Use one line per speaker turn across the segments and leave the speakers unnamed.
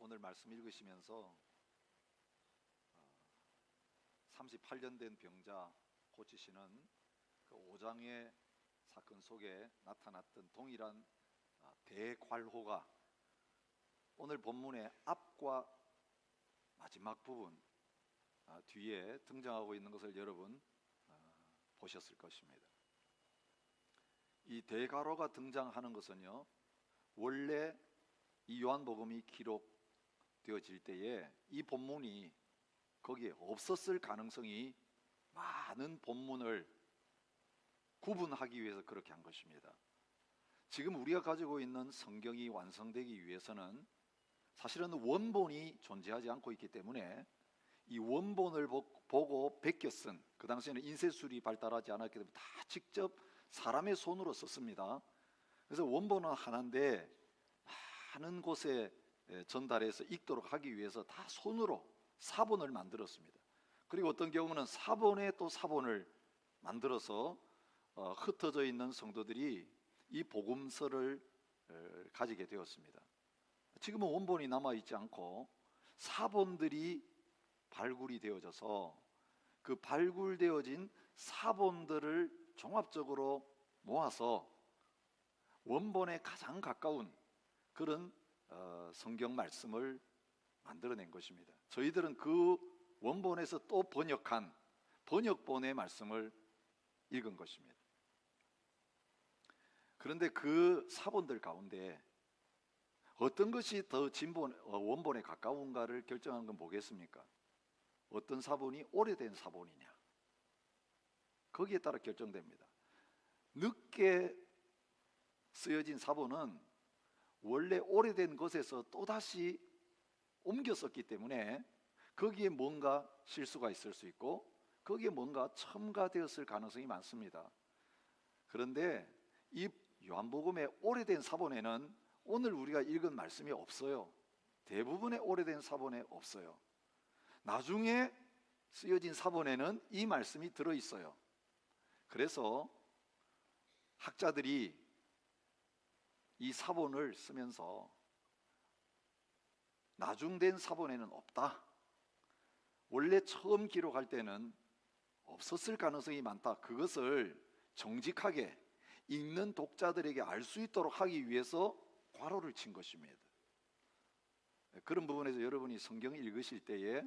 오늘 말씀 읽으시면서 38년 된 병자 고치시는 그 5장의 사건 속에 나타났던 동일한 대괄호가 오늘 본문의 앞과 마지막 부분 뒤에 등장하고 있는 것을 여러분 보셨을 것입니다. 이 대괄호가 등장하는 것은요, 원래 이 요한복음이 기록되어질 때에 이 본문이 거기에 없었을 가능성이 많은 본문을 구분하기 위해서 그렇게 한 것입니다. 지금 우리가 가지고 있는 성경이 완성되기 위해서는 사실은 원본이 존재하지 않고 있기 때문에 이 원본을 보고 베껴 쓴, 그 당시에는 인쇄술이 발달하지 않았기 때문에 다 직접 사람의 손으로 썼습니다. 그래서 원본은 하나인데 많은 곳에 전달해서 읽도록 하기 위해서 다 손으로 사본을 만들었습니다. 그리고 어떤 경우는 사본에 또 사본을 만들어서 흩어져 있는 성도들이 이 복음서를 가지게 되었습니다. 지금은 원본이 남아있지 않고 사본들이 발굴이 되어져서 그 발굴되어진 사본들을 종합적으로 모아서 원본에 가장 가까운 그런 성경 말씀을 만들어낸 것입니다. 저희들은 그 원본에서 또 번역한 번역본의 말씀을 읽은 것입니다. 그런데 그 사본들 가운데 어떤 것이 더 원본에 가까운가를 결정하는 건 뭐겠습니까? 어떤 사본이 오래된 사본이냐, 거기에 따라 결정됩니다. 늦게 쓰여진 사본은 원래 오래된 것에서 또다시 옮겨 썼기 때문에 거기에 뭔가 실수가 있을 수 있고 거기에 뭔가 첨가되었을 가능성이 많습니다. 그런데 이 요한복음의 오래된 사본에는 오늘 우리가 읽은 말씀이 없어요. 대부분의 오래된 사본에 없어요. 나중에 쓰여진 사본에는 이 말씀이 들어있어요. 그래서 학자들이 이 사본을 쓰면서 나중된 사본에는 없다, 원래 처음 기록할 때는 없었을 가능성이 많다, 그것을 정직하게 읽는 독자들에게 알 수 있도록 하기 위해서 괄호를 친 것입니다. 그런 부분에서 여러분이 성경을 읽으실 때에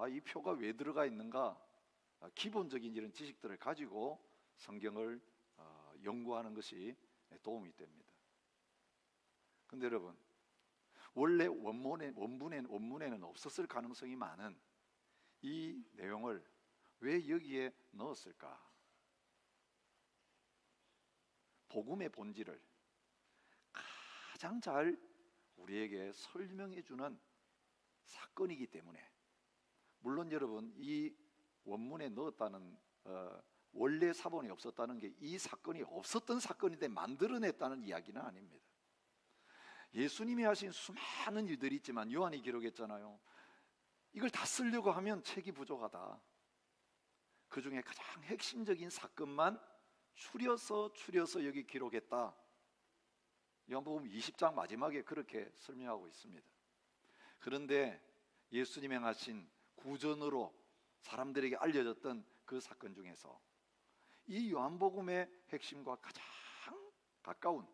이 표가 왜 들어가 있는가, 기본적인 이런 지식들을 가지고 성경을 연구하는 것이 도움이 됩니다. 근데 여러분, 원래 원문에는 없었을 가능성이 많은 이 내용을 왜 여기에 넣었을까? 복음의 본질을 가장 잘 우리에게 설명해 주는 사건이기 때문에, 물론 여러분, 이 원문에 넣었다는 원래 사본이 없었다는 게 이 사건이 없었던 사건인데 만들어냈다는 이야기는 아닙니다. 예수님이 하신 수많은 일들이 있지만 요한이 기록했잖아요. 이걸 다 쓰려고 하면 책이 부족하다. 그 중에 가장 핵심적인 사건만 추려서 여기 기록했다. 요한복음 20장 마지막에 그렇게 설명하고 있습니다. 그런데 예수님이 행하신 구전으로 사람들에게 알려졌던 그 사건 중에서 이 요한복음의 핵심과 가장 가까운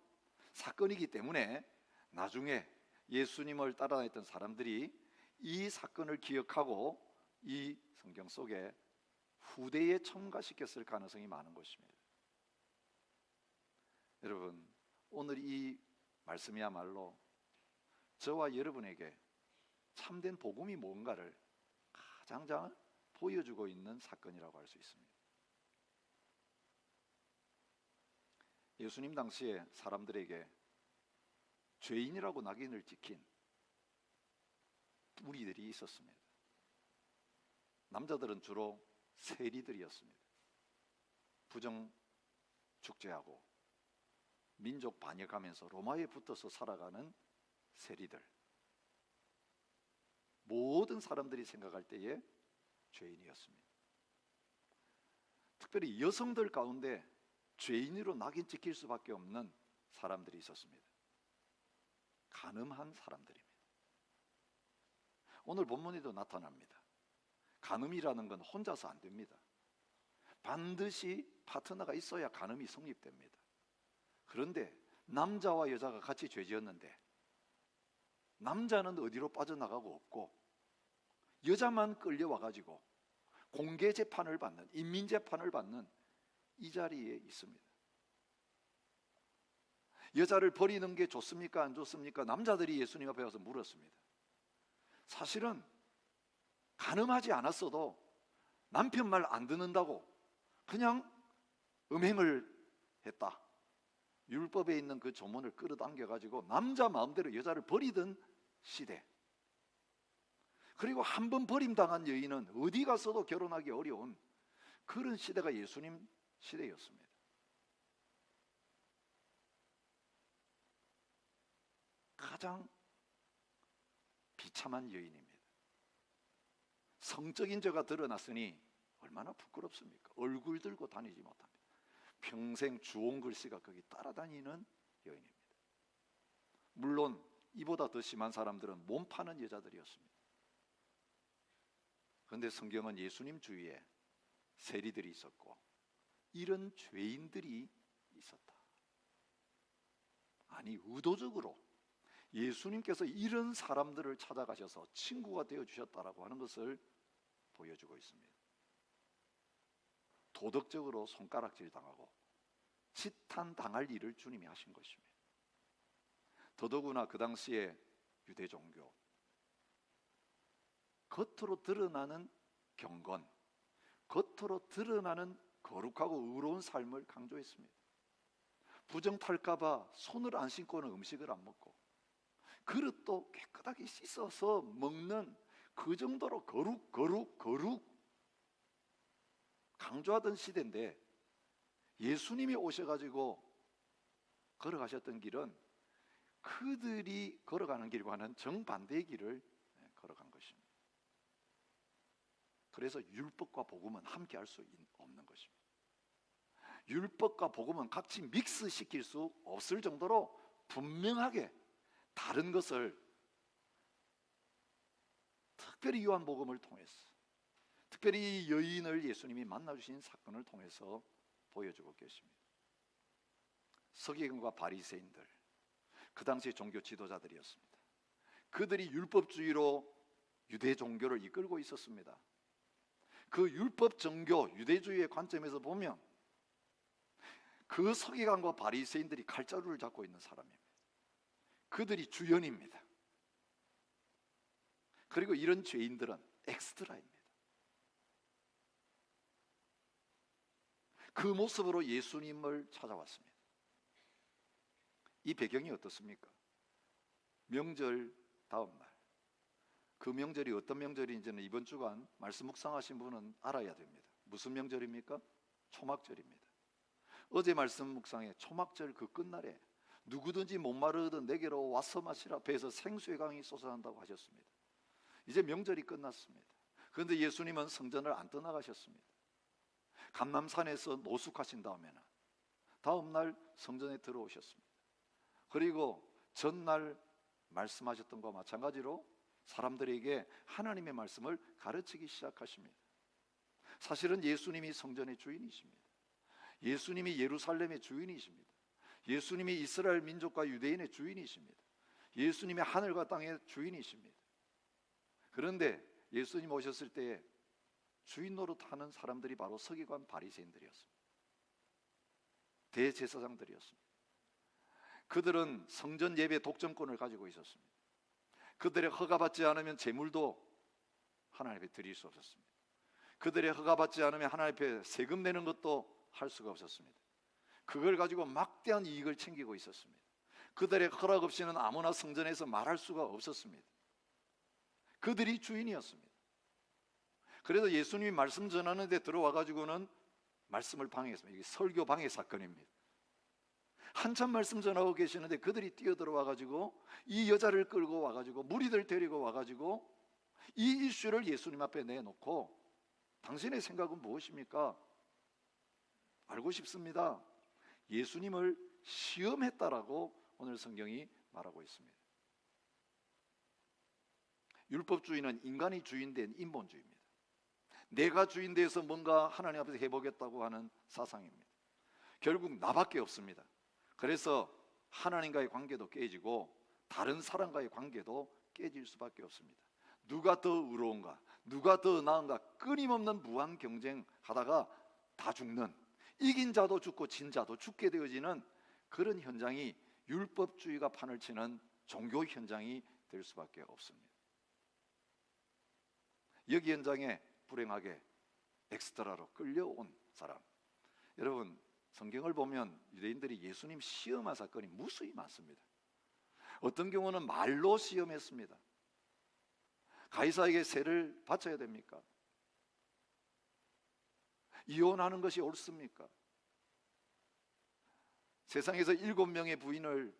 사건이기 때문에 나중에 예수님을 따라다녔던 사람들이 이 사건을 기억하고 이 성경 속에 후대에 첨가시켰을 가능성이 많은 것입니다. 여러분, 오늘 이 말씀이야말로 저와 여러분에게 참된 복음이 뭔가를 가장 잘 보여주고 있는 사건이라고 할 수 있습니다. 예수님 당시에 사람들에게 죄인이라고 낙인을 찍힌 무리들이 있었습니다. 남자들은 주로 세리들이었습니다. 부정 축제하고 민족 반역하면서 로마에 붙어서 살아가는 세리들, 모든 사람들이 생각할 때에 죄인이었습니다. 특별히 여성들 가운데 죄인으로 낙인 찍힐 수밖에 없는 사람들이 있었습니다. 간음한 사람들입니다. 오늘 본문에도 나타납니다. 간음이라는 건 혼자서 안 됩니다. 반드시 파트너가 있어야 간음이 성립됩니다. 그런데 남자와 여자가 같이 죄지었는데 남자는 어디로 빠져나가고 없고 여자만 끌려와가지고 공개 재판을 받는, 인민 재판을 받는 이 자리에 있습니다. 여자를 버리는 게 좋습니까? 안 좋습니까? 남자들이 예수님 앞에 와서 물었습니다. 사실은 간음하지 않았어도 남편 말 안 듣는다고 그냥 음행을 했다. 율법에 있는 그 조문을 끌어당겨가지고 남자 마음대로 여자를 버리던 시대. 그리고 한 번 버림당한 여인은 어디 가서도 결혼하기 어려운 그런 시대가 예수님 시대였습니다. 가장 비참한 여인입니다. 성적인 죄가 드러났으니 얼마나 부끄럽습니까? 얼굴 들고 다니지 못합니다. 평생 주홍 글씨가 거기 따라다니는 여인입니다. 물론 이보다 더 심한 사람들은 몸 파는 여자들이었습니다. 그런데 성경은 예수님 주위에 세리들이 있었고 이런 죄인들이 있었다. 아니, 의도적으로 예수님께서 이런 사람들을 찾아가셔서 친구가 되어주셨다라고 하는 것을 보여주고 있습니다. 도덕적으로 손가락질 당하고 지탄 당할 일을 주님이 하신 것입니다. 더더구나 그 당시에 유대 종교, 겉으로 드러나는 경건, 겉으로 드러나는 거룩하고 의로운 삶을 강조했습니다. 부정 탈까봐 손을 안 씻고는 음식을 안 먹고 그릇도 깨끗하게 씻어서 먹는 그 정도로 거룩 강조하던 시대인데 예수님이 오셔가지고 걸어가셨던 길은 그들이 걸어가는 길과는 정반대의 길을 걸어간 것입니다. 그래서 율법과 복음은 함께 할 수 없는 것입니다. 율법과 복음은 같이 믹스시킬 수 없을 정도로 분명하게 다른 것을 특별히 요한복음을 통해서, 특별히 여인을 예수님이 만나주신 사건을 통해서 보여주고 계십니다. 서기관과 바리새인들, 그 당시 종교 지도자들이었습니다. 그들이 율법주의로 유대 종교를 이끌고 있었습니다. 그 율법 종교, 유대주의의 관점에서 보면 그 서기관과 바리새인들이 칼자루를 잡고 있는 사람입니다. 그들이 주연입니다. 그리고 이런 죄인들은 엑스트라입니다. 그 모습으로 예수님을 찾아왔습니다. 이 배경이 어떻습니까? 명절 다음 날, 그 명절이 어떤 명절인지는 이번 주간 말씀 묵상하신 분은 알아야 됩니다. 무슨 명절입니까? 초막절입니다. 어제 말씀 묵상에 초막절 그 끝날에 누구든지 목마르든 내게로 와서 마시라, 배에서 생수의 강이 솟아난다고 하셨습니다. 이제 명절이 끝났습니다. 그런데 예수님은 성전을 안 떠나가셨습니다. 감람산에서 노숙하신 다음에는 다음 날 성전에 들어오셨습니다. 그리고 전날 말씀하셨던 것과 마찬가지로 사람들에게 하나님의 말씀을 가르치기 시작하십니다. 사실은 예수님이 성전의 주인이십니다. 예수님이 예루살렘의 주인이십니다. 예수님이 이스라엘 민족과 유대인의 주인이십니다. 예수님이 하늘과 땅의 주인이십니다. 그런데 예수님 오셨을 때에 주인 노릇하는 사람들이 바로 서기관 바리새인들이었습니다. 대제사장들이었습니다. 그들은 성전 예배 독점권을 가지고 있었습니다. 그들의 허가받지 않으면 제물도 하나님 앞에 드릴 수 없었습니다. 그들의 허가받지 않으면 하나님 앞에 세금 내는 것도 할 수가 없었습니다. 그걸 가지고 막대한 이익을 챙기고 있었습니다. 그들의 허락 없이는 아무나 성전에서 말할 수가 없었습니다. 그들이 주인이었습니다. 그래서 예수님이 말씀 전하는 데 들어와 가지고는 말씀을 방해했습니다. 이게 설교 방해 사건입니다. 한참 말씀 전하고 계시는데 그들이 뛰어들어와 가지고 이 여자를 끌고 와 가지고 무리들 데리고 와 가지고 이 이슈를 예수님 앞에 내놓고 당신의 생각은 무엇입니까? 알고 싶습니다. 예수님을 시험했다라고 오늘 성경이 말하고 있습니다. 율법주의는 인간이 주인된 인본주의입니다. 내가 주인 돼서 뭔가 하나님 앞에서 해보겠다고 하는 사상입니다. 결국 나밖에 없습니다. 그래서 하나님과의 관계도 깨지고 다른 사람과의 관계도 깨질 수밖에 없습니다. 누가 더 의로운가, 누가 더 나은가, 끊임없는 무한 경쟁하다가 다 죽는, 이긴 자도 죽고 진 자도 죽게 되어지는 그런 현장이 율법주의가 판을 치는 종교 현장이 될 수밖에 없습니다. 여기 현장에 불행하게 엑스트라로 끌려온 사람, 여러분 성경을 보면 유대인들이 예수님 시험한 사건이 무수히 많습니다. 어떤 경우는 말로 시험했습니다. 가이사에게 세를 바쳐야 됩니까? 이혼하는 것이 옳습니까? 세상에서 7명의 부인을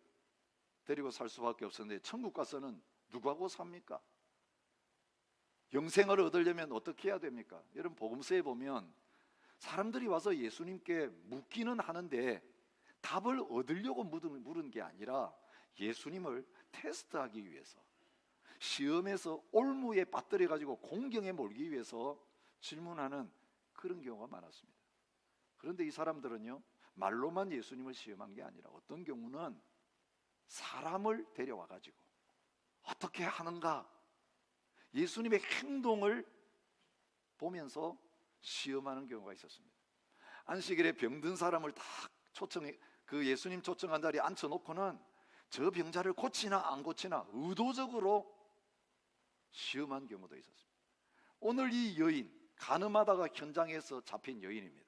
데리고 살 수밖에 없었는데 천국 가서는 누구하고 삽니까? 영생을 얻으려면 어떻게 해야 됩니까? 여러분 복음서에 보면 사람들이 와서 예수님께 묻기는 하는데 답을 얻으려고 물은 게 아니라 예수님을 테스트하기 위해서, 시험에서 올무에 빠뜨려 가지고 공경에 몰기 위해서 질문하는 그런 경우가 많았습니다. 그런데 이 사람들은요, 말로만 예수님을 시험한 게 아니라 어떤 경우는 사람을 데려와 가지고 어떻게 하는가, 예수님의 행동을 보면서 시험하는 경우가 있었습니다. 안식일에 병든 사람을 다 그 예수님 초청한 자리에 앉혀놓고는 저 병자를 고치나 안 고치나 의도적으로 시험한 경우도 있었습니다. 오늘 이 여인, 간음하다가 현장에서 잡힌 여인입니다.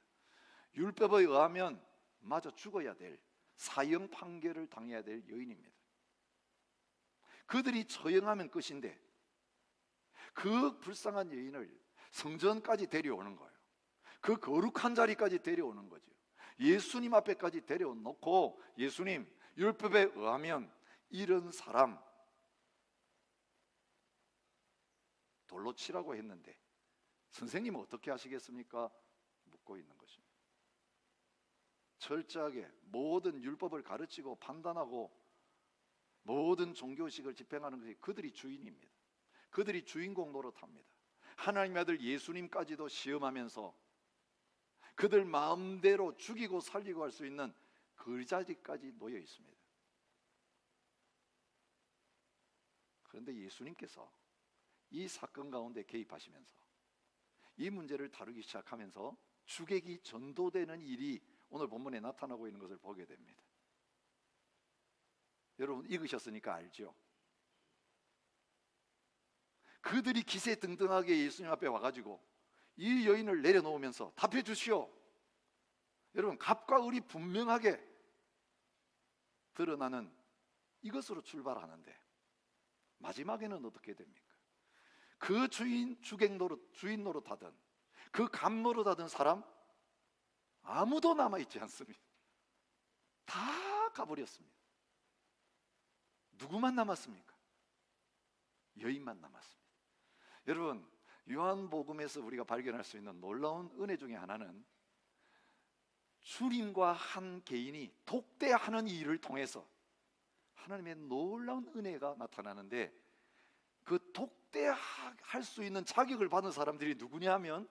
율법에 의하면 마저 죽어야 될, 사형 판결을 당해야 될 여인입니다. 그들이 처형하면 끝인데 그 불쌍한 여인을 성전까지 데려오는 거예요. 그 거룩한 자리까지 데려오는 거죠. 예수님 앞에까지 데려놓고, 예수님, 율법에 의하면 이런 사람 돌로 치라고 했는데 선생님은 어떻게 하시겠습니까? 묻고 있는 것입니다. 철저하게 모든 율법을 가르치고 판단하고 모든 종교식을 집행하는 것이 그들이 주인입니다. 그들이 주인공 노릇합니다. 하나님의 아들 예수님까지도 시험하면서 그들 마음대로 죽이고 살리고 할 수 있는 그 자리까지 놓여 있습니다. 그런데 예수님께서 이 사건 가운데 개입하시면서 이 문제를 다루기 시작하면서 주객이 전도되는 일이 오늘 본문에 나타나고 있는 것을 보게 됩니다. 여러분 읽으셨으니까 알죠? 그들이 기세등등하게 예수님 앞에 와가지고 이 여인을 내려놓으면서 답해 주시오. 여러분 갑과 을이 분명하게 드러나는 이것으로 출발하는데 마지막에는 어떻게 됩니까? 그 주객 노릇, 주인 노릇하던, 그 감 노릇하던 사람 아무도 남아있지 않습니다. 다 가버렸습니다. 누구만 남았습니까? 여인만 남았습니다. 여러분 요한복음에서 우리가 발견할 수 있는 놀라운 은혜 중에 하나는 주님과 한 개인이 독대하는 일을 통해서 하나님의 놀라운 은혜가 나타나는데, 그 독대할 수 있는 자격을 받은 사람들이 누구냐 하면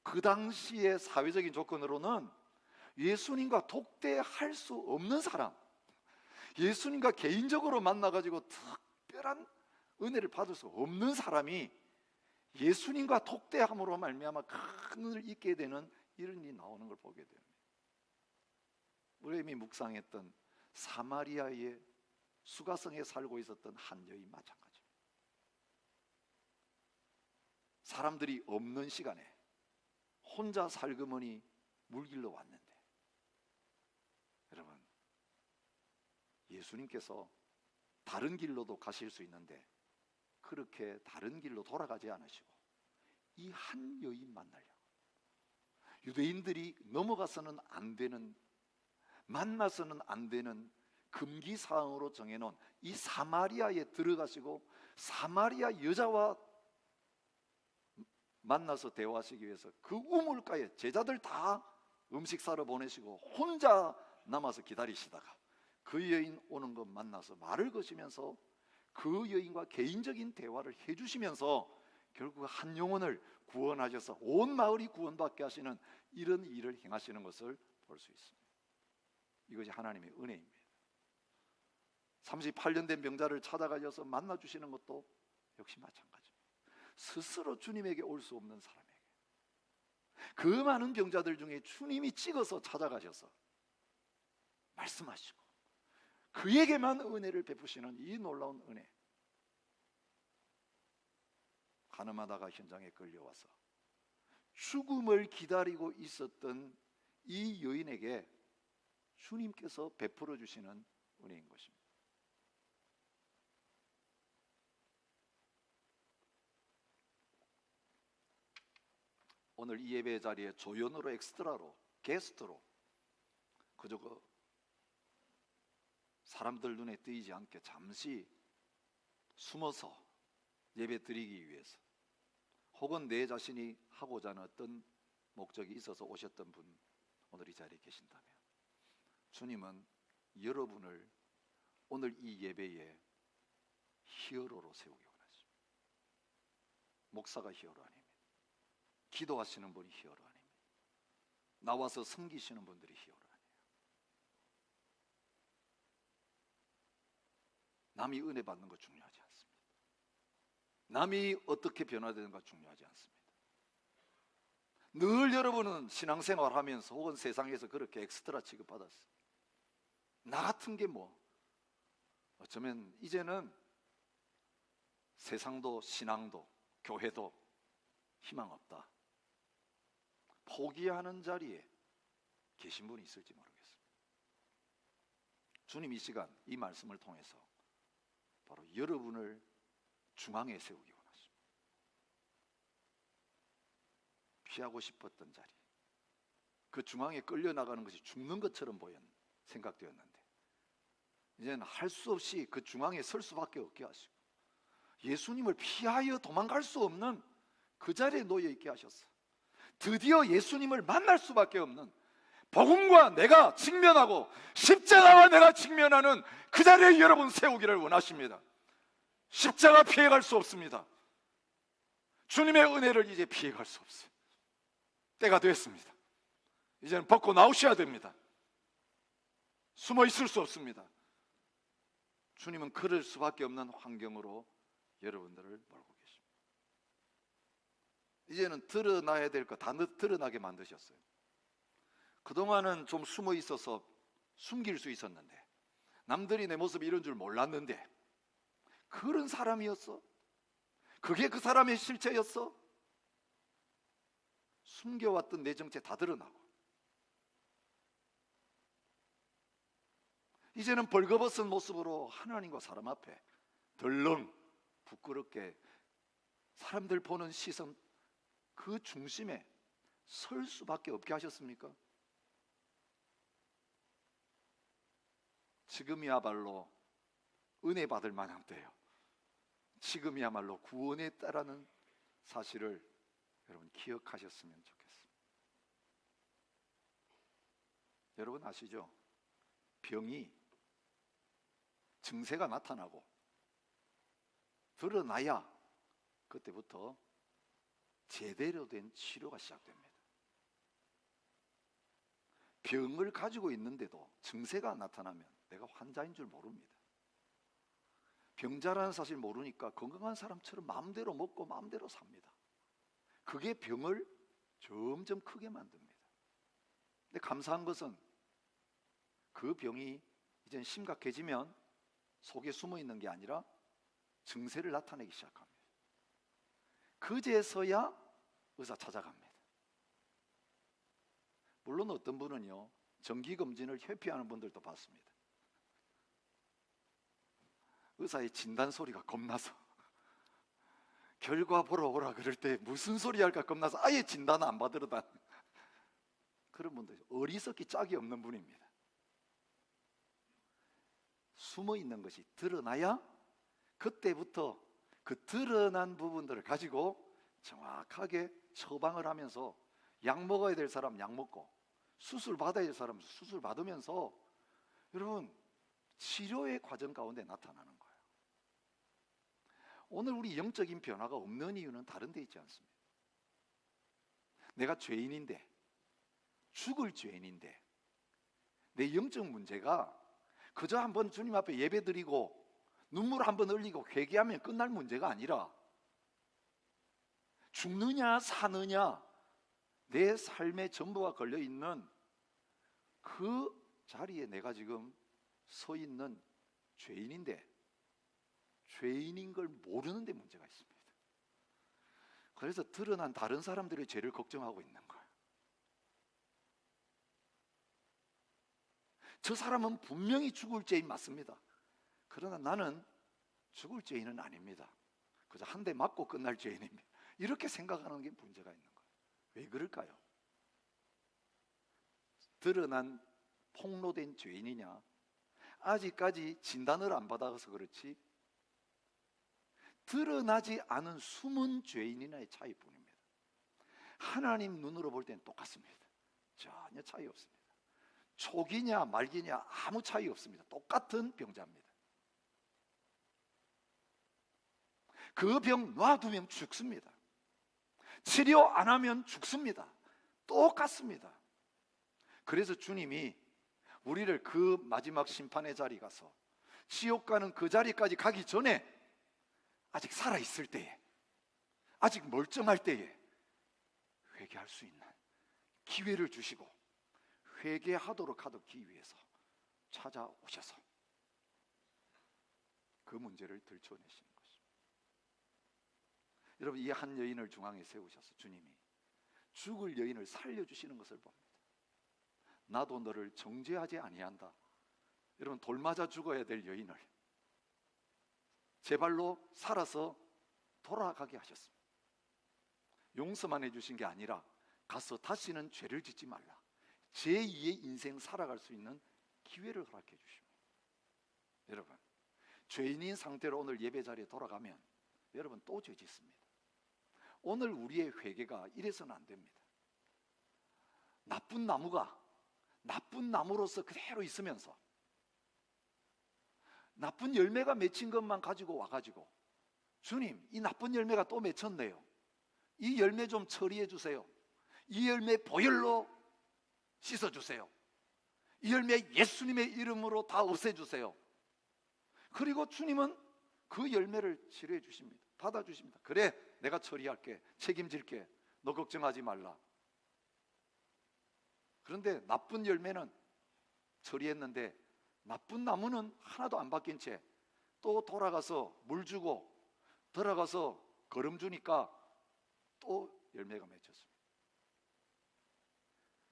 그 당시의 사회적인 조건으로는 예수님과 독대할 수 없는 사람, 예수님과 개인적으로 만나가지고 특별한 은혜를 받을 수 없는 사람이 예수님과 독대함으로 말미암아 큰 은혜를 잊게 되는 이런 일이 나오는 걸 보게 됩니다. 우리 이미 묵상했던 사마리아의 수가성에 살고 있었던 한 여인 마찬가지입니다. 사람들이 없는 시간에 혼자 살그머니 물길로 왔는데, 여러분 예수님께서 다른 길로도 가실 수 있는데 그렇게 다른 길로 돌아가지 않으시고 이 한 여인 만나려고, 유대인들이 넘어가서는 안 되는, 만나서는 안 되는 금기사항으로 정해놓은 이 사마리아에 들어가시고 사마리아 여자와 만나서 대화하시기 위해서 그 우물가에 제자들 다 음식 사러 보내시고 혼자 남아서 기다리시다가 그 여인 오는 것 만나서 말을 거시면서 그 여인과 개인적인 대화를 해주시면서 결국 한 영혼을 구원하셔서 온 마을이 구원받게 하시는 이런 일을 행하시는 것을 볼 수 있습니다. 이것이 하나님의 은혜입니다. 38년 된 병자를 찾아가셔서 만나주시는 것도 역시 마찬가지입니다. 스스로 주님에게 올 수 없는 사람에게, 그 많은 병자들 중에 주님이 찍어서 찾아가셔서 말씀하시고 그에게만 은혜를 베푸시는 이 놀라운 은혜. 가늠하다가 현장에 끌려와서 죽음을 기다리고 있었던 이 여인에게 주님께서 베풀어 주시는 은혜인 것입니다. 오늘 이 예배 자리에 조연으로, 엑스트라로, 게스트로 그저 사람들 눈에 띄지 않게 잠시 숨어서 예배 드리기 위해서, 혹은 내 자신이 하고자 하는 어떤 목적이 있어서 오셨던 분, 오늘 이 자리에 계신다면 주님은 여러분을 오늘 이 예배에 히어로로 세우기 원하십니다. 목사가 히어로 아닙니다. 기도하시는 분이 히어로 아닙니다. 나와서 섬기시는 분들이 히어로 아니에요. 남이 은혜 받는 거 중요하지 않습니다. 남이 어떻게 변화되는 거 중요하지 않습니다. 늘 여러분은 신앙생활 하면서 혹은 세상에서 그렇게 엑스트라 취급받았어요. 나 같은 게 뭐, 어쩌면 이제는 세상도 신앙도 교회도 희망 없다, 포기하는 자리에 계신 분이 있을지 모르겠습니다. 주님 이 시간 이 말씀을 통해서 바로 여러분을 중앙에 세우기 원하십니다. 피하고 싶었던 자리, 그 중앙에 끌려나가는 것이 죽는 것처럼 생각되었는데 이제는 할 수 없이 그 중앙에 설 수밖에 없게 하시고 예수님을 피하여 도망갈 수 없는 그 자리에 놓여 있게 하셨어요. 드디어 예수님을 만날 수밖에 없는, 복음과 내가 직면하고 십자가와 내가 직면하는 그 자리에 여러분 세우기를 원하십니다. 십자가 피해갈 수 없습니다. 주님의 은혜를 이제 피해갈 수 없어요. 때가 됐습니다. 이제는 벗고 나오셔야 됩니다. 숨어 있을 수 없습니다. 주님은 그럴 수밖에 없는 환경으로 여러분들을 몰고 계십니다. 이제는 드러나야 될 거 다 드러나게 만드셨어요. 그동안은 좀 숨어 있어서 숨길 수 있었는데, 남들이 내 모습이 이런 줄 몰랐는데 그런 사람이었어? 그게 그 사람의 실체였어? 숨겨왔던 내 정체 다 드러나고 이제는 벌거벗은 모습으로 하나님과 사람 앞에 덜렁 부끄럽게 사람들 보는 시선 그 중심에 설 수밖에 없게 하셨습니까? 지금이야말로 은혜 받을 만한 때예요. 지금이야말로 구원에 따르는 사실을 여러분 기억하셨으면 좋겠습니다. 여러분 아시죠? 병이 증세가 나타나고 드러나야 그때부터 제대로 된 치료가 시작됩니다. 병을 가지고 있는데도 증세가 나타나면 내가 환자인 줄 모릅니다. 병자라는 사실 모르니까 건강한 사람처럼 마음대로 먹고 마음대로 삽니다. 그게 병을 점점 크게 만듭니다. 근데 감사한 것은 그 병이 이제 심각해지면 속에 숨어 있는 게 아니라 증세를 나타내기 시작합니다. 그제서야 의사 찾아갑니다. 물론 어떤 분은요, 정기검진을 회피하는 분들도 봤습니다. 의사의 진단 소리가 겁나서 결과 보러 오라 그럴 때 무슨 소리 할까 겁나서 아예 진단을 안 받으러 다니는 그런 분들, 어리석기 짝이 없는 분입니다. 숨어 있는 것이 드러나야 그때부터 그 드러난 부분들을 가지고 정확하게 처방을 하면서 약 먹어야 될 사람 약 먹고 수술 받아야 될 사람 수술 받으면서 여러분 치료의 과정 가운데 나타나는 거예요. 오늘 우리 영적인 변화가 없는 이유는 다른 데 있지 않습니다. 내가 죄인인데, 죽을 죄인인데, 내 영적 문제가 그저 한번 주님 앞에 예배드리고 눈물 한번 흘리고 회개하면 끝날 문제가 아니라 죽느냐 사느냐 내 삶의 전부가 걸려있는 그 자리에 내가 지금 서 있는 죄인인데, 죄인인 걸 모르는 데 문제가 있습니다. 그래서 드러난 다른 사람들의 죄를 걱정하고 있는 거예요. 저 사람은 분명히 죽을 죄인 맞습니다. 그러나 나는 죽을 죄인은 아닙니다. 그저 한 대 맞고 끝날 죄인입니다. 이렇게 생각하는 게 문제가 있는 거예요. 왜 그럴까요? 드러난 폭로된 죄인이냐, 아직까지 진단을 안 받아서 그렇지 드러나지 않은 숨은 죄인이나의 차이뿐입니다. 하나님 눈으로 볼 때는 똑같습니다. 전혀 차이 없습니다. 초기냐 말기냐 아무 차이 없습니다. 똑같은 병자입니다. 그 병 놔두면 죽습니다. 치료 안 하면 죽습니다. 똑같습니다. 그래서 주님이 우리를 그 마지막 심판의 자리 가서 지옥 가는 그 자리까지 가기 전에 아직 살아있을 때에, 아직 멀쩡할 때에 회개할 수 있는 기회를 주시고 회개하도록 하기 위해서 찾아오셔서 그 문제를 들춰내시는 것입니다. 여러분, 이 한 여인을 중앙에 세우셔서 주님이 죽을 여인을 살려주시는 것을 봅니다. 나도 너를 정죄하지 아니한다. 여러분, 돌 맞아 죽어야 될 여인을 제 발로 살아서 돌아가게 하셨습니다. 용서만 해주신 게 아니라 가서 다시는 죄를 짓지 말라, 제2의 인생 살아갈 수 있는 기회를 허락해 주십니다. 여러분, 죄인인 상태로 오늘 예배 자리에 돌아가면 여러분 또 죄 짓습니다. 오늘 우리의 회개가 이래서는 안 됩니다. 나쁜 나무가 나쁜 나무로서 그대로 있으면서 나쁜 열매가 맺힌 것만 가지고 와가지고 주님, 이 나쁜 열매가 또 맺혔네요. 이 열매 좀 처리해 주세요. 이 열매 보혈로 씻어주세요. 이 열매 예수님의 이름으로 다 없애주세요. 그리고 주님은 그 열매를 치료해 주십니다. 받아주십니다. 그래, 내가 처리할게, 책임질게, 너 걱정하지 말라. 그런데 나쁜 열매는 처리했는데 나쁜 나무는 하나도 안 바뀐 채 또 돌아가서 물 주고 들어가서 거름 주니까 또 열매가 맺혔습니다.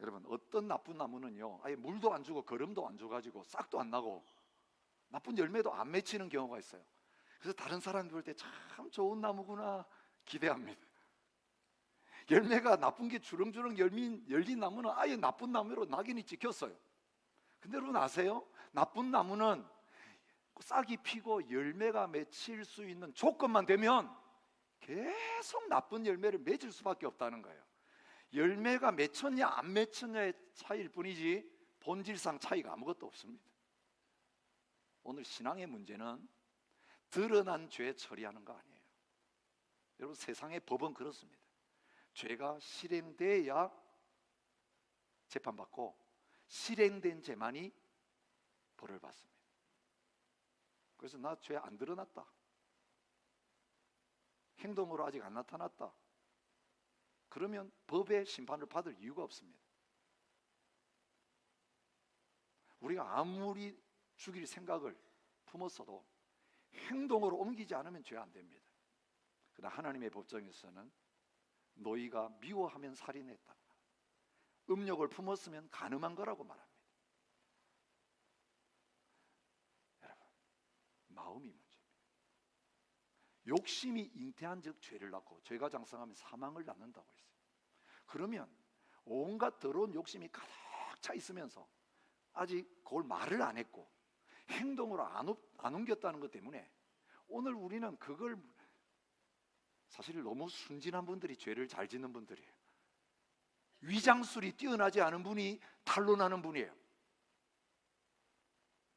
여러분, 어떤 나쁜 나무는요, 아예 물도 안 주고 거름도 안 줘가지고 싹도 안 나고 나쁜 열매도 안 맺히는 경우가 있어요. 그래서 다른 사람들 볼 때 참 좋은 나무구나 기대합니다. 열매가 나쁜 게 주렁주렁 열린 나무는 아예 나쁜 나무로 낙인이 찍혔어요. 근데 여러분 아세요? 나쁜 나무는 싹이 피고 열매가 맺힐 수 있는 조건만 되면 계속 나쁜 열매를 맺을 수밖에 없다는 거예요. 열매가 맺혔냐 안 맺혔냐의 차이일 뿐이지 본질상 차이가 아무것도 없습니다. 오늘 신앙의 문제는 드러난 죄 처리하는 거 아니에요. 여러분, 세상의 법은 그렇습니다. 죄가 실행돼야 재판받고 실행된 죄만이 벌을 받습니다. 그래서 나 죄 안 드러났다, 행동으로 아직 안 나타났다, 그러면 법의 심판을 받을 이유가 없습니다. 우리가 아무리 죽일 생각을 품었어도 행동으로 옮기지 않으면 죄 안 됩니다. 그러나 하나님의 법정에서는 너희가 미워하면 살인했다, 음욕을 품었으면 간음한 거라고 말합니다. 여러분, 마음이 문제입니다. 욕심이 잉태한 즉 죄를 낳고 죄가 장성하면 사망을 낳는다고 했어요. 그러면 온갖 더러운 욕심이 가득 차 있으면서 아직 그걸 말을 안 했고 행동으로 안 옮겼다는 것 때문에 오늘 우리는 그걸, 사실 너무 순진한 분들이 죄를 잘 짓는 분들이에요. 위장술이 뛰어나지 않은 분이 탄론하는 분이에요.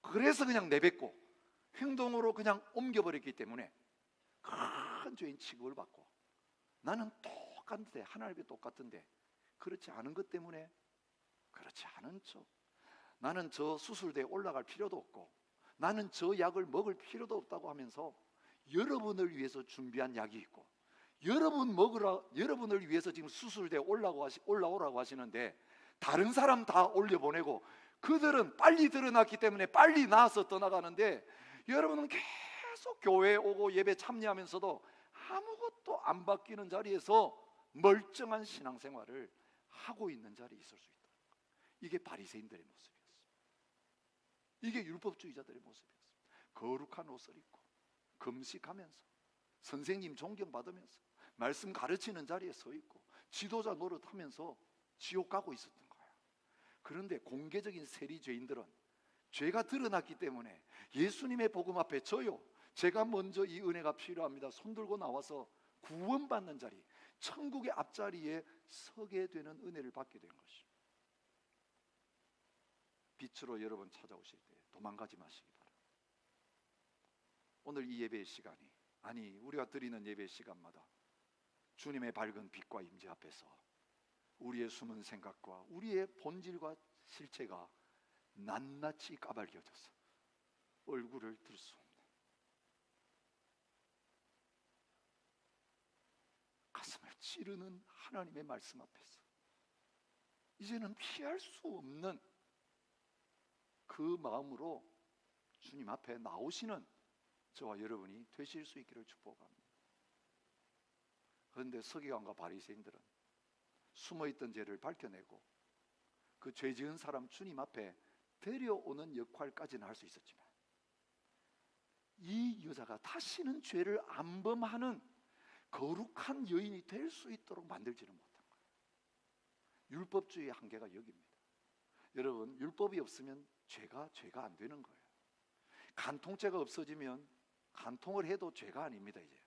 그래서 그냥 내뱉고 행동으로 그냥 옮겨버렸기 때문에 큰 죄인 취급을 받고 나는 똑같은데, 하나님이 똑같은데 그렇지 않은 것 때문에 그렇지 않은 척, 나는 저 수술대에 올라갈 필요도 없고 나는 저 약을 먹을 필요도 없다고 하면서 여러분을 위해서 준비한 약이 있고 여러분을 위해서 지금 수술대에 올라오라고 하시는데 다른 사람 다 올려보내고 그들은 빨리 드러났기 때문에 빨리 나아서 떠나가는데 여러분은 계속 교회에 오고 예배 참여하면서도 아무것도 안 바뀌는 자리에서 멀쩡한 신앙생활을 하고 있는 자리에 있을 수 있다. 이게 바리새인들의 모습이었습니다. 이게 율법주의자들의 모습이었습니다. 거룩한 옷을 입고 금식하면서 선생님 존경받으면서 말씀 가르치는 자리에 서 있고 지도자 노릇하면서 지옥 가고 있었던 거예요. 그런데 공개적인 세리 죄인들은 죄가 드러났기 때문에 예수님의 복음 앞에 저요, 제가 먼저 이 은혜가 필요합니다, 손들고 나와서 구원받는 자리, 천국의 앞자리에 서게 되는 은혜를 받게 된 것입니다. 빛으로 여러분 찾아오실 때 도망가지 마시기 바랍니다. 오늘 이 예배의 시간이, 아니 우리가 드리는 예배 시간마다 주님의 밝은 빛과 임재 앞에서 우리의 숨은 생각과 우리의 본질과 실체가 낱낱이 까발려져서 얼굴을 들 수 없는, 가슴을 찌르는 하나님의 말씀 앞에서 이제는 피할 수 없는 그 마음으로 주님 앞에 나오시는 저와 여러분이 되실 수 있기를 축복합니다. 그런데 서기관과 바리새인들은 숨어있던 죄를 밝혀내고 그 죄 지은 사람 주님 앞에 데려오는 역할까지는 할 수 있었지만 이 여자가 다시는 죄를 안 범하는 거룩한 여인이 될 수 있도록 만들지는 못한 거예요. 율법주의의 한계가 여기입니다. 여러분, 율법이 없으면 죄가 안 되는 거예요. 간통죄가 없어지면 간통을 해도 죄가 아닙니다. 이제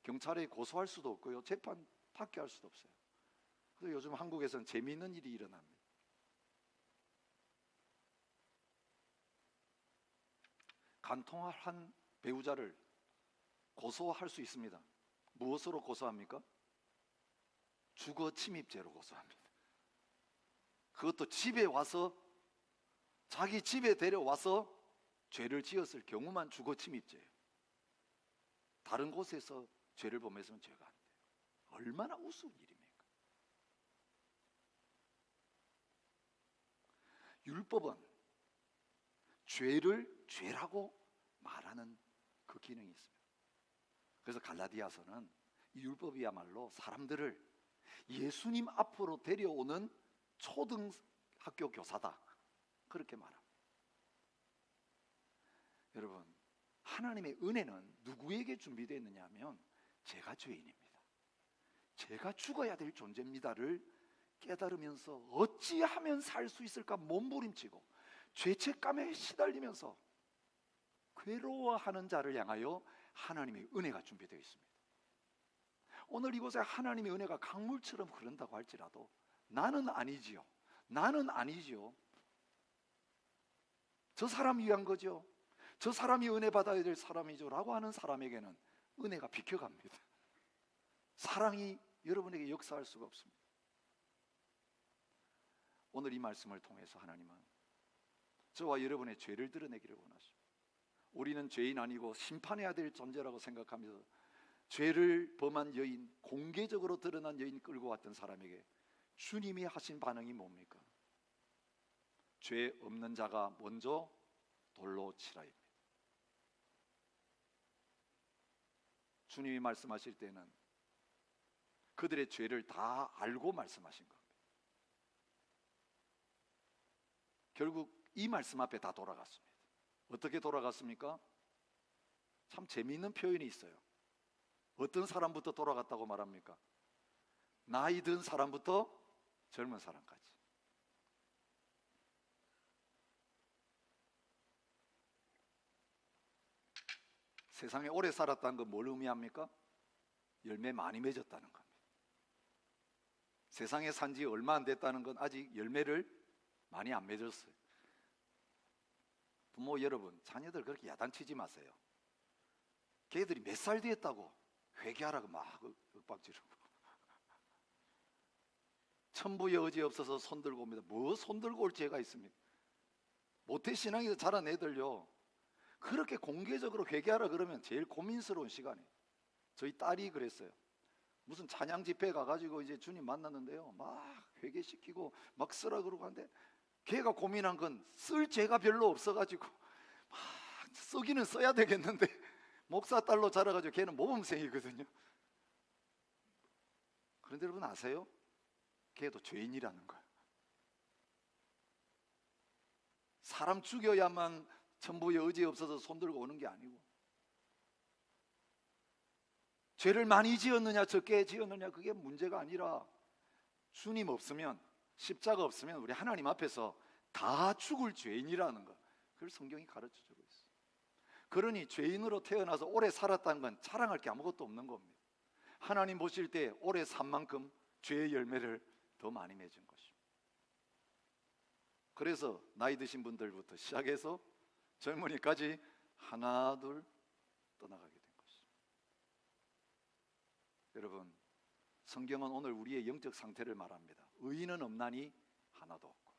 경찰에 고소할 수도 없고요, 재판 받게 할 수도 없어요. 그래서 요즘 한국에서는 재미있는 일이 일어납니다. 간통한 배우자를 고소할 수 있습니다. 무엇으로 고소합니까? 주거 침입죄로 고소합니다. 그것도 집에 와서, 자기 집에 데려와서 죄를 지었을 경우만 주거 침입죄예요. 다른 곳에서 죄를 범해서는 죄가 안 돼요. 얼마나 우스운 일입니까? 율법은 죄를 죄라고 말하는 그 기능이 있습니다. 그래서 갈라디아서는 이 율법이야말로 사람들을 예수님 앞으로 데려오는 초등학교 교사다, 그렇게 말합니다. 여러분, 하나님의 은혜는 누구에게 준비되어 있느냐 하면 제가 죄인입니다, 제가 죽어야 될 존재입니다를 깨달으면서 어찌하면 살 수 있을까 몸부림치고 죄책감에 시달리면서 괴로워하는 자를 향하여 하나님의 은혜가 준비되어 있습니다. 오늘 이곳에 하나님의 은혜가 강물처럼 흐른다고 할지라도 나는 아니지요, 저 사람 위한 거죠, 저 사람이 은혜 받아야 될 사람이죠 라고 하는 사람에게는 은혜가 비켜갑니다. 사랑이 여러분에게 역사할 수가 없습니다. 오늘 이 말씀을 통해서 하나님은 저와 여러분의 죄를 드러내기를 원하십니다. 우리는 죄인 아니고 심판해야 될 존재라고 생각하면서 죄를 범한 여인, 공개적으로 드러난 여인 끌고 왔던 사람에게 주님이 하신 반응이 뭡니까? 죄 없는 자가 먼저 돌로 치라입니다. 주님이 말씀하실 때는 그들의 죄를 다 알고 말씀하신 겁니다. 결국 이 말씀 앞에 다 돌아갔습니다. 어떻게 돌아갔습니까? 참 재미있는 표현이 있어요. 어떤 사람부터 돌아갔다고 말합니까? 나이 든 사람부터 젊은 사람까지. 세상에 오래 살았다는 건 뭘 의미합니까? 열매 많이 맺었다는 겁니다. 세상에 산 지 얼마 안 됐다는 건 아직 열매를 많이 안 맺었어요. 부모 여러분, 자녀들 그렇게 야단치지 마세요. 걔들이 몇 살 됐다고 회개하라고 막 윽박지르고 천부의 의지 없어서 손들고 옵니다. 뭐 손들고 올 죄가 있습니까? 모태신앙에서 자란 애들요, 그렇게 공개적으로 회개하라 그러면 제일 고민스러운 시간이에요. 저희 딸이 그랬어요. 무슨 찬양 집회 가가지고 이제 주님 만났는데요, 막 회개시키고 막 쓰라 그러고 하는데 걔가 고민한 건 쓸 죄가 별로 없어가지고 막 쓰기는 써야 되겠는데 목사 딸로 자라가지고 걔는 모범생이거든요. 그런데 여러분 아세요? 걔도 죄인이라는 거예요. 사람 죽여야만 천부의 의지 없어서 손들고 오는 게 아니고, 죄를 많이 지었느냐 적게 지었느냐 그게 문제가 아니라 주님 없으면, 십자가 없으면 우리 하나님 앞에서 다 죽을 죄인이라는 거, 그걸 성경이 가르쳐주고 있어요. 그러니 죄인으로 태어나서 오래 살았다는 건 자랑할 게 아무것도 없는 겁니다. 하나님 보실 때 오래 산 만큼 죄의 열매를 더 많이 맺은 것입니다. 그래서 나이 드신 분들부터 시작해서 젊은이까지 하나 둘 떠나가게 된 것입니다. 여러분, 성경은 오늘 우리의 영적 상태를 말합니다. 의인은 없나니 하나도 없고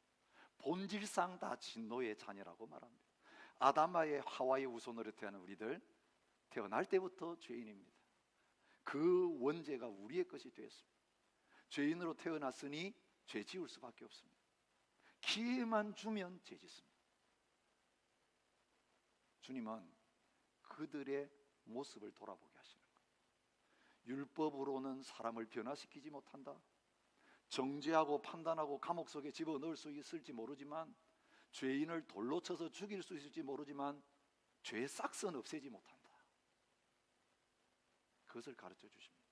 본질상 다 진노의 자녀라고 말합니다. 아담과의 하와의 후손으로 태어난 우리들, 태어날 때부터 죄인입니다. 그 원죄가 우리의 것이 되었습니다. 죄인으로 태어났으니 죄 지을 수밖에 없습니다. 기회만 주면 죄 짓습니다. 주님은 그들의 모습을 돌아보게 하시는 거예요. 율법으로는 사람을 변화시키지 못한다. 정죄하고 판단하고 감옥 속에 집어넣을 수 있을지 모르지만, 죄인을 돌로 쳐서 죽일 수 있을지 모르지만 죄의 싹선 없애지 못한다. 그것을 가르쳐 주십니다.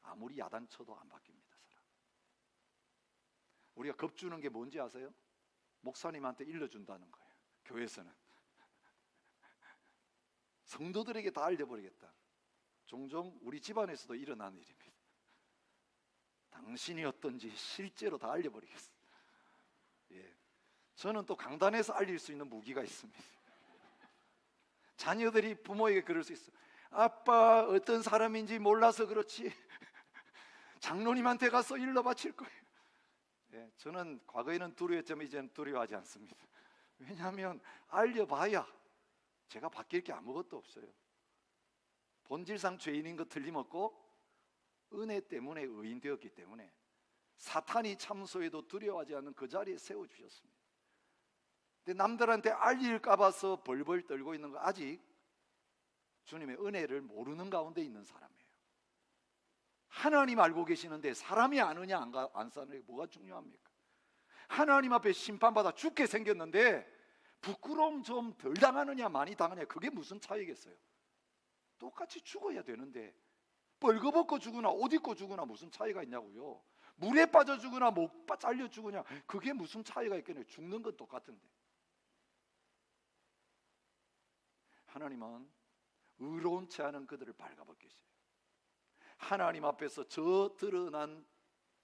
아무리 야단쳐도 안 바뀝니다, 사람. 우리가 겁주는 게 뭔지 아세요? 목사님한테 일러준다는 거예요. 교회에서는 성도들에게 다 알려버리겠다. 종종 우리 집안에서도 일어나는 일입니다. 당신이 어떤지 실제로 다 알려버리겠습니다. 예. 저는 또 강단에서 알릴 수 있는 무기가 있습니다. 자녀들이 부모에게 그럴 수 있어요. 아빠 어떤 사람인지 몰라서 그렇지 장로님한테 가서 일러 바칠 거예요. 예, 저는 과거에는 두려웠지만 이제는 두려워하지 않습니다. 왜냐하면 알려봐야 제가 바뀔 게 아무것도 없어요. 본질상 죄인인 거 틀림없고 은혜 때문에 의인 되었기 때문에 사탄이 참소해도 두려워하지 않는 그 자리에 세워주셨습니다. 근데 남들한테 알릴까 봐서 벌벌 떨고 있는 거, 아직 주님의 은혜를 모르는 가운데 있는 사람이에요. 하나님 알고 계시는데 사람이 아느냐 안 사는 게 뭐가 중요합니까? 하나님 앞에 심판받아 죽게 생겼는데 부끄러움 좀 덜 당하느냐 많이 당하느냐, 그게 무슨 차이겠어요? 똑같이 죽어야 되는데 벌거벗고 죽으나 옷 입고 죽으나 무슨 차이가 있냐고요. 물에 빠져 죽으나 목 잘려 죽으냐, 그게 무슨 차이가 있겠네요. 죽는 건 똑같은데. 하나님은 의로운 채 하는 그들을 발가벗기세요. 하나님 앞에서 저 드러난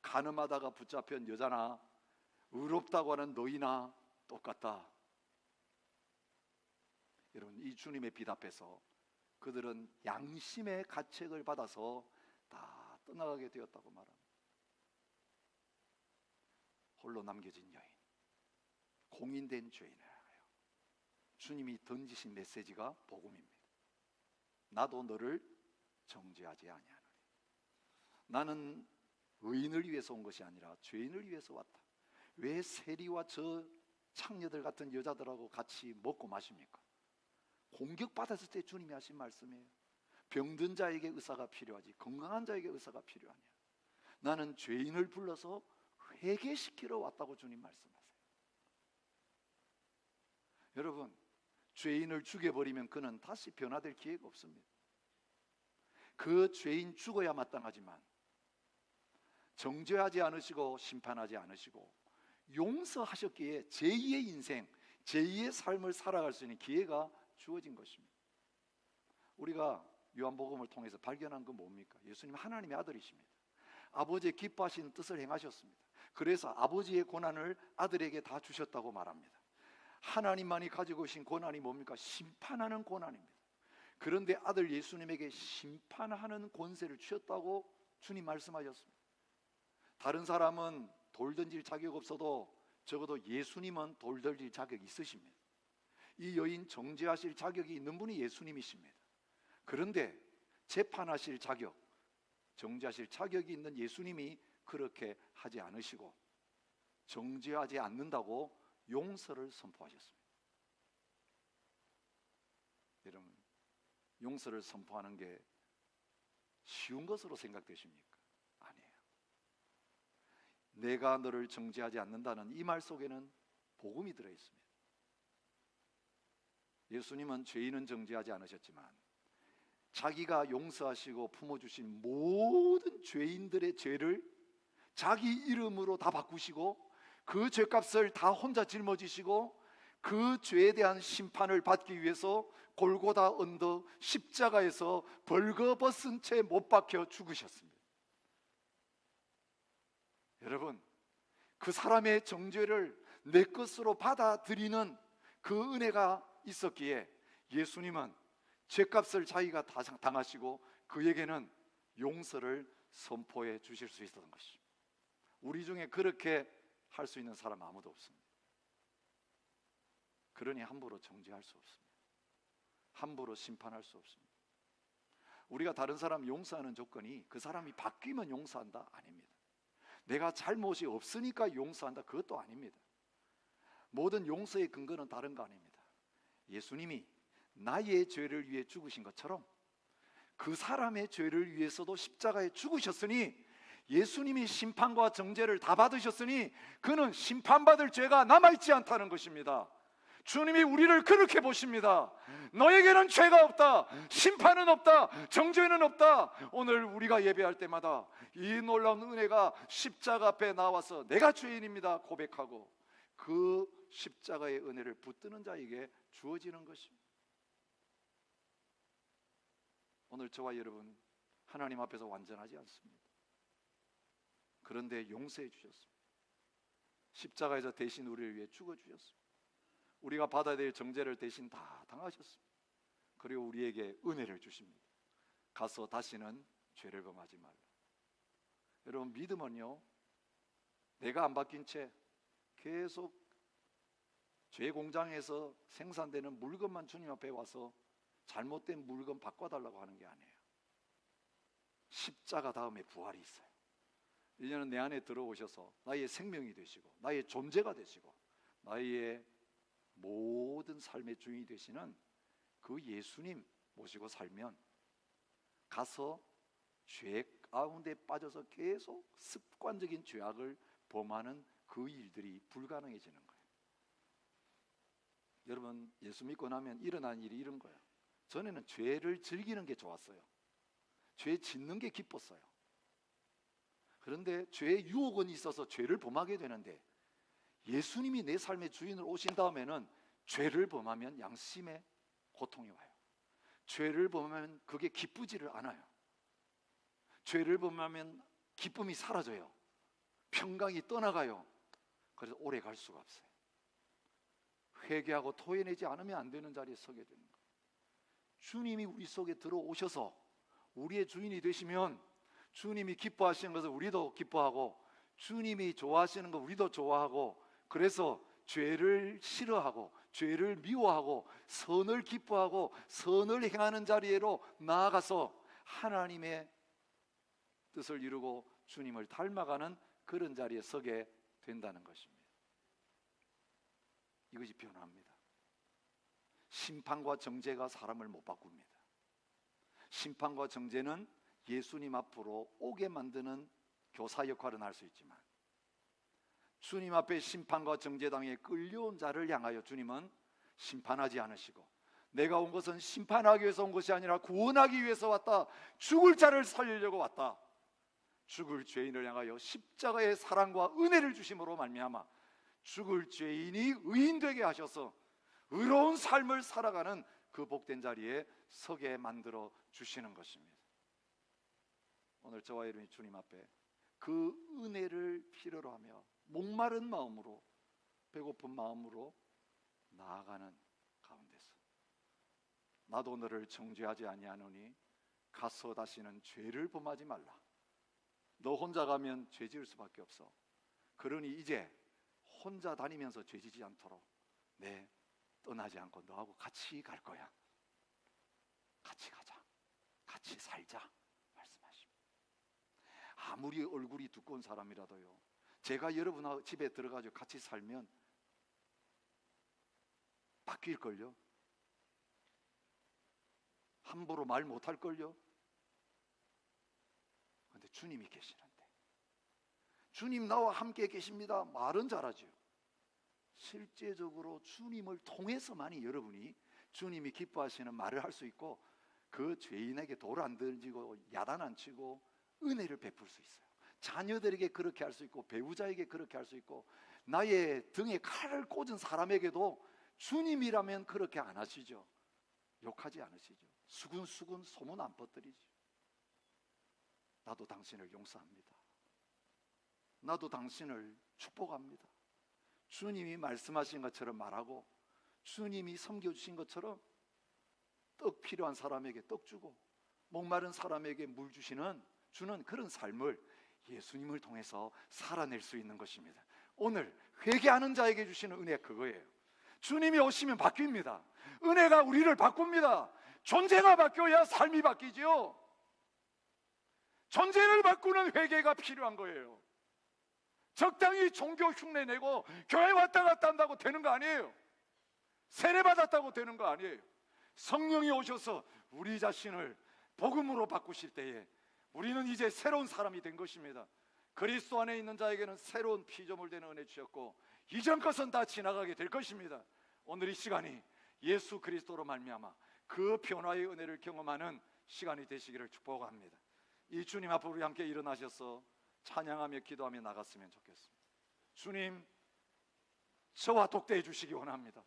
가늠하다가 붙잡힌 여자나 의롭다고 하는 너희나 똑같다. 여러분, 이 주님의 빛 앞에서 그들은 양심의 가책을 받아서 다 떠나가게 되었다고 말합니다. 홀로 남겨진 여인, 공인된 죄인이라요. 주님이 던지신 메시지가 복음입니다. 나도 너를 정죄하지 아니하노니. 나는 의인을 위해서 온 것이 아니라 죄인을 위해서 왔다. 왜 세리와 저 창녀들 같은 여자들하고 같이 먹고 마십니까? 공격받았을 때 주님이 하신 말씀이에요. 병든 자에게 의사가 필요하지 건강한 자에게 의사가 필요하냐. 나는 죄인을 불러서 회개시키러 왔다고 주님 말씀하세요. 여러분, 죄인을 죽여버리면 그는 다시 변화될 기회가 없습니다. 그 죄인 죽어야 마땅하지만 정죄하지 않으시고 심판하지 않으시고 용서하셨기에 제2의 인생, 제2의 삶을 살아갈 수 있는 기회가 주어진 것입니다. 우리가 요한복음을 통해서 발견한 건 뭡니까? 예수님 하나님의 아들이십니다. 아버지의 기뻐하시는 뜻을 행하셨습니다. 그래서 아버지의 권한을 아들에게 다 주셨다고 말합니다. 하나님만이 가지고 계신 권한이 뭡니까? 심판하는 권한입니다. 그런데 아들 예수님에게 심판하는 권세를 주셨다고 주님 말씀하셨습니다. 다른 사람은 돌 던질 자격 없어도 적어도 예수님은 돌 던질 자격이 있으십니다. 이 여인 정죄하실 자격이 있는 분이 예수님이십니다. 그런데 재판하실 자격, 정죄하실 자격이 있는 예수님이 그렇게 하지 않으시고 정죄하지 않는다고 용서를 선포하셨습니다. 여러분, 용서를 선포하는 게 쉬운 것으로 생각되십니까? 아니에요. 내가 너를 정죄하지 않는다는 이 말 속에는 복음이 들어있습니다. 예수님은 죄인은 정죄하지 않으셨지만 자기가 용서하시고 품어주신 모든 죄인들의 죄를 자기 이름으로 다 바꾸시고 그 죄값을 다 혼자 짊어지시고 그 죄에 대한 심판을 받기 위해서 골고다 언덕 십자가에서 벌거벗은 채 못 박혀 죽으셨습니다. 여러분, 그 사람의 정죄를 내 것으로 받아들이는 그 은혜가 있었기에 예수님은 죄값을 자기가 다 당하시고 그에게는 용서를 선포해 주실 수 있었던 것입니다. 우리 중에 그렇게 할 수 있는 사람 아무도 없습니다. 그러니 함부로 정죄할 수 없습니다. 함부로 심판할 수 없습니다. 우리가 다른 사람 용서하는 조건이 그 사람이 바뀌면 용서한다? 아닙니다. 내가 잘못이 없으니까 용서한다? 그것도 아닙니다. 모든 용서의 근거는 다른 거 아닙니다. 예수님이 나의 죄를 위해 죽으신 것처럼 그 사람의 죄를 위해서도 십자가에 죽으셨으니, 예수님이 심판과 정죄를 다 받으셨으니 그는 심판받을 죄가 남아있지 않다는 것입니다. 주님이 우리를 그렇게 보십니다. 너에게는 죄가 없다, 심판은 없다, 정죄는 없다. 오늘 우리가 예배할 때마다 이 놀라운 은혜가 십자가 앞에 나와서 내가 죄인입니다 고백하고 그 십자가의 은혜를 붙드는 자에게 주어지는 것입니다. 오늘 저와 여러분 하나님 앞에서 완전하지 않습니다. 그런데 용서해 주셨습니다. 십자가에서 대신 우리를 위해 죽어 주셨습니다. 우리가 받아야 될 정죄를 대신 다 당하셨습니다. 그리고 우리에게 은혜를 주십니다. 가서 다시는 죄를 범하지 말라. 여러분, 믿음은요, 내가 안 바뀐 채 계속 죄 공장에서 생산되는 물건만 주님 앞에 와서 잘못된 물건 바꿔달라고 하는 게 아니에요. 십자가 다음에 부활이 있어요. 이제는 내 안에 들어오셔서 나의 생명이 되시고 나의 존재가 되시고 나의 모든 삶의 주인이 되시는 그 예수님 모시고 살면 가서 죄 가운데 빠져서 계속 습관적인 죄악을 범하는 그 일들이 불가능해지는 거예요. 여러분, 예수 믿고 나면 일어난 일이 이런 거예요. 전에는 죄를 즐기는 게 좋았어요. 죄 짓는 게 기뻤어요. 그런데 죄의 유혹은 있어서 죄를 범하게 되는데 예수님이 내 삶의 주인으로 오신 다음에는 죄를 범하면 양심의 고통이 와요. 죄를 범하면 그게 기쁘지를 않아요. 죄를 범하면 기쁨이 사라져요. 평강이 떠나가요. 그래서 오래 갈 수가 없어요. 회개하고 토해내지 않으면 안 되는 자리에 서게 되는 거예요. 주님이 우리 속에 들어오셔서 우리의 주인이 되시면 주님이 기뻐하시는 것을 우리도 기뻐하고 주님이 좋아하시는 거 우리도 좋아하고, 그래서 죄를 싫어하고 죄를 미워하고 선을 기뻐하고 선을 행하는 자리로 나아가서 하나님의 뜻을 이루고 주님을 닮아가는 그런 자리에 서게 된다는 것입니다. 이것이 변화입니다. 심판과 정죄가 사람을 못 바꿉니다. 심판과 정죄는 예수님 앞으로 오게 만드는 교사 역할은 할 수 있지만 주님 앞에 심판과 정죄당에 끌려온 자를 향하여 주님은 심판하지 않으시고, 내가 온 것은 심판하기 위해서 온 것이 아니라 구원하기 위해서 왔다, 죽을 자를 살리려고 왔다, 죽을 죄인을 향하여 십자가의 사랑과 은혜를 주심으로 말미암아 죽을 죄인이 의인되게 하셔서 의로운 삶을 살아가는 그 복된 자리에 서게 만들어 주시는 것입니다. 오늘 저와 여러분이 주님 앞에 그 은혜를 필요로 하며 목마른 마음으로 배고픈 마음으로 나아가는 가운데서 나도 너를 정죄하지 아니하노니 가서 다시는 죄를 범하지 말라. 너 혼자 가면 죄 지을 수밖에 없어. 그러니 이제 혼자 다니면서 죄 지지 않도록 내 떠나지 않고 너하고 같이 갈 거야. 같이 가자. 같이 살자. 말씀하십니다. 아무리 얼굴이 두꺼운 사람이라도요, 제가 여러분 집에 들어가서 같이 살면 바뀔걸요? 함부로 말 못할걸요? 근데 주님이 계시는데, 주님 나와 함께 계십니다, 말은 잘하죠. 실제적으로 주님을 통해서만이 여러분이 주님이 기뻐하시는 말을 할 수 있고, 그 죄인에게 돌 안 던지고 야단 안 치고 은혜를 베풀 수 있어요. 자녀들에게 그렇게 할 수 있고, 배우자에게 그렇게 할 수 있고, 나의 등에 칼을 꽂은 사람에게도 주님이라면 그렇게 안 하시죠. 욕하지 않으시죠. 수근수근 소문 안 퍼뜨리죠. 나도 당신을 용서합니다. 나도 당신을 축복합니다. 주님이 말씀하신 것처럼 말하고, 주님이 섬겨주신 것처럼 떡 필요한 사람에게 떡 주고, 목마른 사람에게 물 주는 그런 삶을 예수님을 통해서 살아낼 수 있는 것입니다. 오늘 회개하는 자에게 주시는 은혜, 그거예요. 주님이 오시면 바뀝니다. 은혜가 우리를 바꿉니다. 존재가 바뀌어야 삶이 바뀌지요. 존재를 바꾸는 회개가 필요한 거예요. 적당히 종교 흉내 내고 교회 왔다 갔다 한다고 되는 거 아니에요. 세례 받았다고 되는 거 아니에요. 성령이 오셔서 우리 자신을 복음으로 바꾸실 때에 우리는 이제 새로운 사람이 된 것입니다. 그리스도 안에 있는 자에게는 새로운 피조물 되는 은혜 주셨고, 이전 것은 다 지나가게 될 것입니다. 오늘 이 시간이 예수 그리스도로 말미암아 그 변화의 은혜를 경험하는 시간이 되시기를 축복합니다. 이 주님 앞으로 우리 함께 일어나셔서 찬양하며 기도하며 나갔으면 좋겠습니다. 주님, 저와 독대해 주시기 원합니다.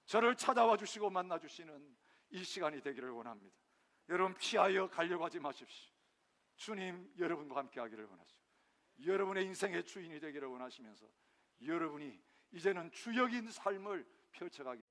저를 찾아와 주시고 만나 주시는 이 시간이 되기를 원합니다. 여러분, 피하여 가려고 하지 마십시오. 주님, 여러분과 함께 하기를 원하시고, 여러분의 인생의 주인이 되기를 원하시면서, 여러분이 이제는 주역인 삶을 펼쳐가기